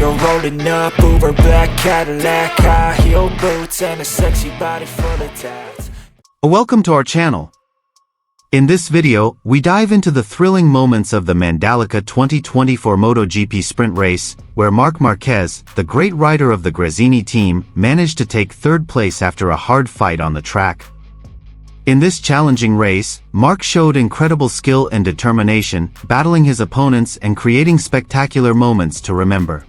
you're rolling up, Uber black Cadillac, high heel boots, and a sexy body full of tats. Welcome to our channel. In this video, we dive into the thrilling moments of the Mandalika 2024 MotoGP sprint race, where Marc Marquez, the great rider of the Gresini team, managed to take third place after a hard fight on the track. In this challenging race, Marc showed incredible skill and determination, battling his opponents and creating spectacular moments to remember.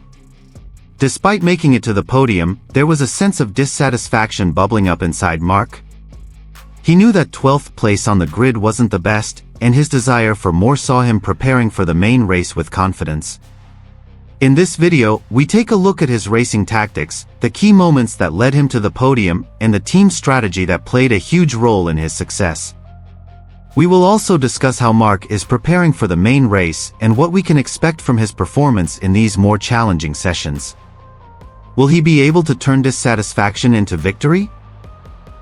Despite making it to the podium, there was a sense of dissatisfaction bubbling up inside Marc. He knew that 12th place on the grid wasn't the best, and his desire for more saw him preparing for the main race with confidence. In this video, we take a look at his racing tactics, the key moments that led him to the podium, and the team strategy that played a huge role in his success. We will also discuss how Marc is preparing for the main race and what we can expect from his performance in these more challenging sessions. Will he be able to turn dissatisfaction into victory?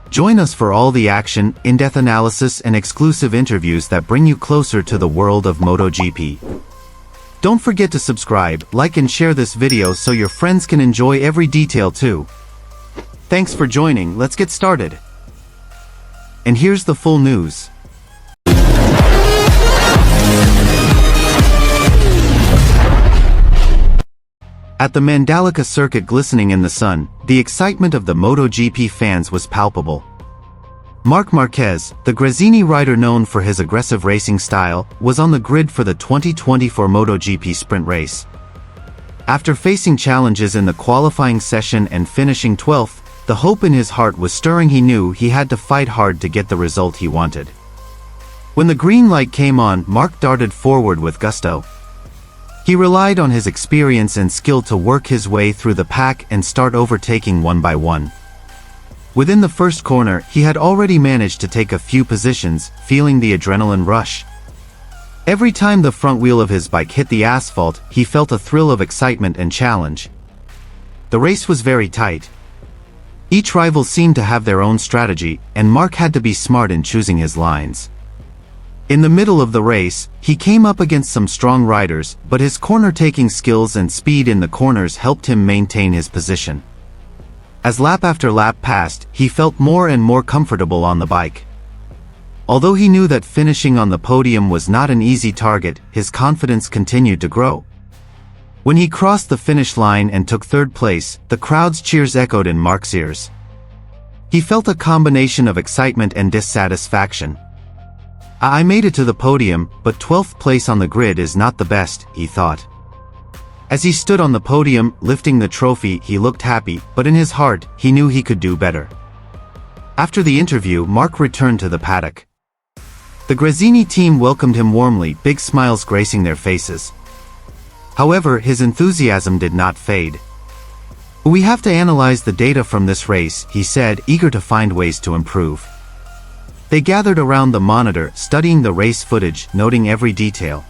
Join us for all the action, in-depth analysis and exclusive interviews that bring you closer to the world of MotoGP. Don't forget to subscribe, like and share this video so your friends can enjoy every detail too. Thanks for joining, let's get started. And here's the full news. At the Mandalika circuit glistening in the sun, the excitement of the MotoGP fans was palpable. Marc Marquez, the Gresini rider known for his aggressive racing style, was on the grid for the 2024 MotoGP sprint race. After facing challenges in the qualifying session and finishing 12th, the hope in his heart was stirring. He knew he had to fight hard to get the result he wanted. When the green light came on, Marc darted forward with gusto. He relied on his experience and skill to work his way through the pack and start overtaking one by one. Within the first corner, he had already managed to take a few positions, feeling the adrenaline rush. Every time the front wheel of his bike hit the asphalt, he felt a thrill of excitement and challenge. The race was very tight. Each rival seemed to have their own strategy, and Marc had to be smart in choosing his lines. In the middle of the race, he came up against some strong riders, but his corner-taking skills and speed in the corners helped him maintain his position. As lap after lap passed, he felt more and more comfortable on the bike. Although he knew that finishing on the podium was not an easy target, his confidence continued to grow. When he crossed the finish line and took third place, the crowd's cheers echoed in Marc's ears. He felt a combination of excitement and dissatisfaction. "I made it to the podium, but 12th place on the grid is not the best," he thought. As he stood on the podium, lifting the trophy, he looked happy, but in his heart, he knew he could do better. After the interview, Marc returned to the paddock. The Gresini team welcomed him warmly, big smiles gracing their faces. However, his enthusiasm did not fade. "We have to analyze the data from this race," he said, eager to find ways to improve. They gathered around the monitor, studying the race footage, noting every detail.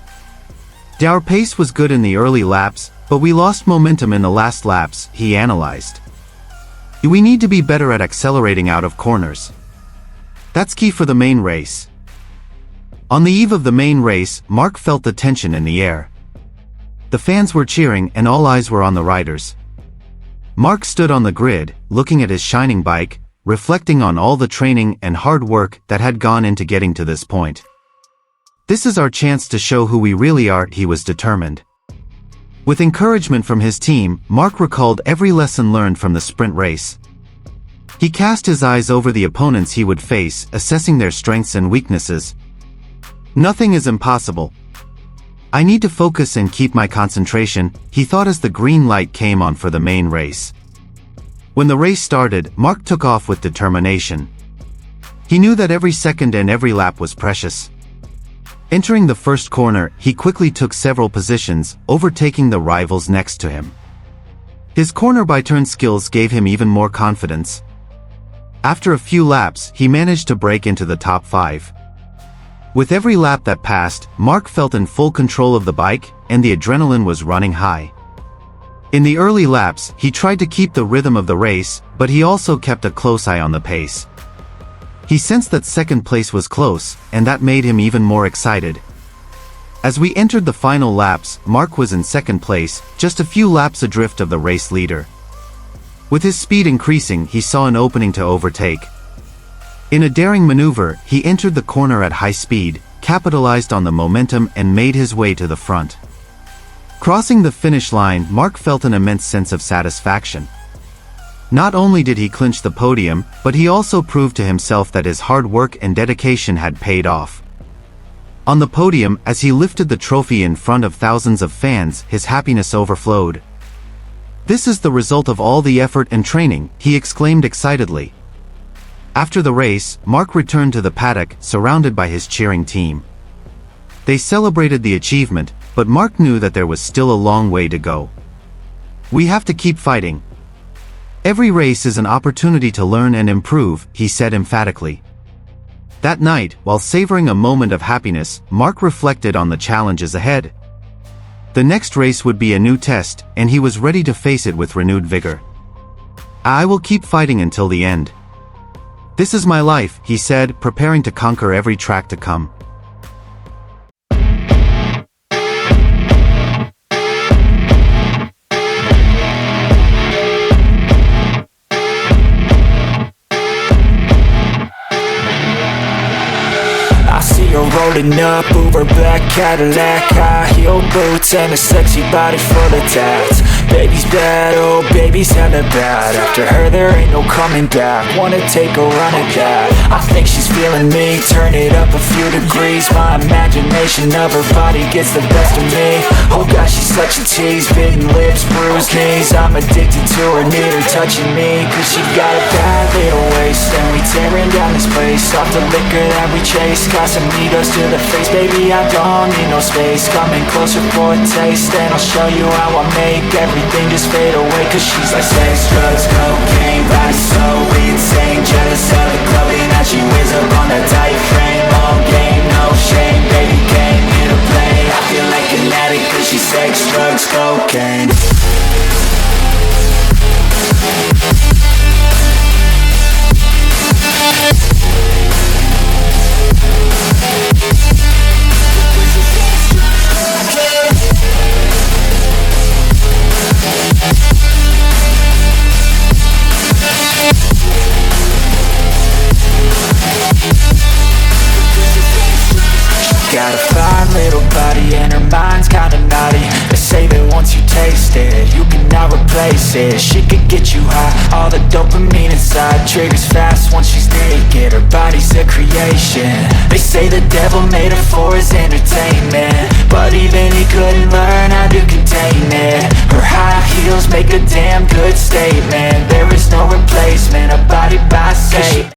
"Our pace was good in the early laps, but we lost momentum in the last laps," he analyzed. "We need to be better at accelerating out of corners. That's key for the main race." On the eve of the main race, Marc felt the tension in the air. The fans were cheering and all eyes were on the riders. Marc stood on the grid, looking at his shining bike, reflecting on all the training and hard work that had gone into getting to this point. "This is our chance to show who we really are," he was determined. With encouragement from his team, Marc recalled every lesson learned from the sprint race. He cast his eyes over the opponents he would face, assessing their strengths and weaknesses. "Nothing is impossible. I need to focus and keep my concentration," he thought as the green light came on for the main race. When the race started, Marc took off with determination. He knew that every second and every lap was precious. Entering the first corner, he quickly took several positions, overtaking the rivals next to him. His corner-by-turn skills gave him even more confidence. After a few laps, he managed to break into the top 5. With every lap that passed, Marc felt in full control of the bike, and the adrenaline was running high. In the early laps, he tried to keep the rhythm of the race, but he also kept a close eye on the pace. He sensed that second place was close, and that made him even more excited. As we entered the final laps, Marc was in second place, just a few laps adrift of the race leader. With his speed increasing, he saw an opening to overtake. In a daring maneuver, he entered the corner at high speed, capitalized on the momentum and made his way to the front. Crossing the finish line, Marc felt an immense sense of satisfaction. Not only did he clinch the podium, but he also proved to himself that his hard work and dedication had paid off. On the podium, as he lifted the trophy in front of thousands of fans, his happiness overflowed. "This is the result of all the effort and training," he exclaimed excitedly. After the race, Marc returned to the paddock, surrounded by his cheering team. They celebrated the achievement, but Marc knew that there was still a long way to go. "We have to keep fighting. Every race is an opportunity to learn and improve," he said emphatically. That night, while savoring a moment of happiness, Marc reflected on the challenges ahead. The next race would be a new test, and he was ready to face it with renewed vigor. "I will keep fighting until the end. This is my life," he said, preparing to conquer every track to come. Rolling up, Uber black Cadillac, high heel boots and a sexy body full of tats. Baby's bad, oh baby's hella bad. After her there ain't no coming back. Wanna take a run at that. I think she's feeling me, turn it up a few degrees. My imagination of her body gets the best of me. Oh gosh, she's such a tease, bitten lips, bruised knees. I'm addicted to her, need her touching me, cause she got a bad little waist. And we tearing down this place, off the liquor that we chase. Got some needles to the face, baby, I don't need no space. Coming closer for a taste, and I'll show you how I make everything just fade away. Cause she's like sex, drugs, cocaine, body so insane. Jealous of the clothing that she wears up on that tight frame. All game, no shame, baby came here to play. I feel like an addict cause she's sex, drugs, cocaine. Got a fine little body and her mind's kinda naughty. They say that once you taste it, you cannot replace it. She could get you high, all the dopamine inside triggers fast once she's naked. Her body's a creation. They say the devil made her for his entertainment, but even he couldn't learn how to contain it. Her high heels make a damn good statement.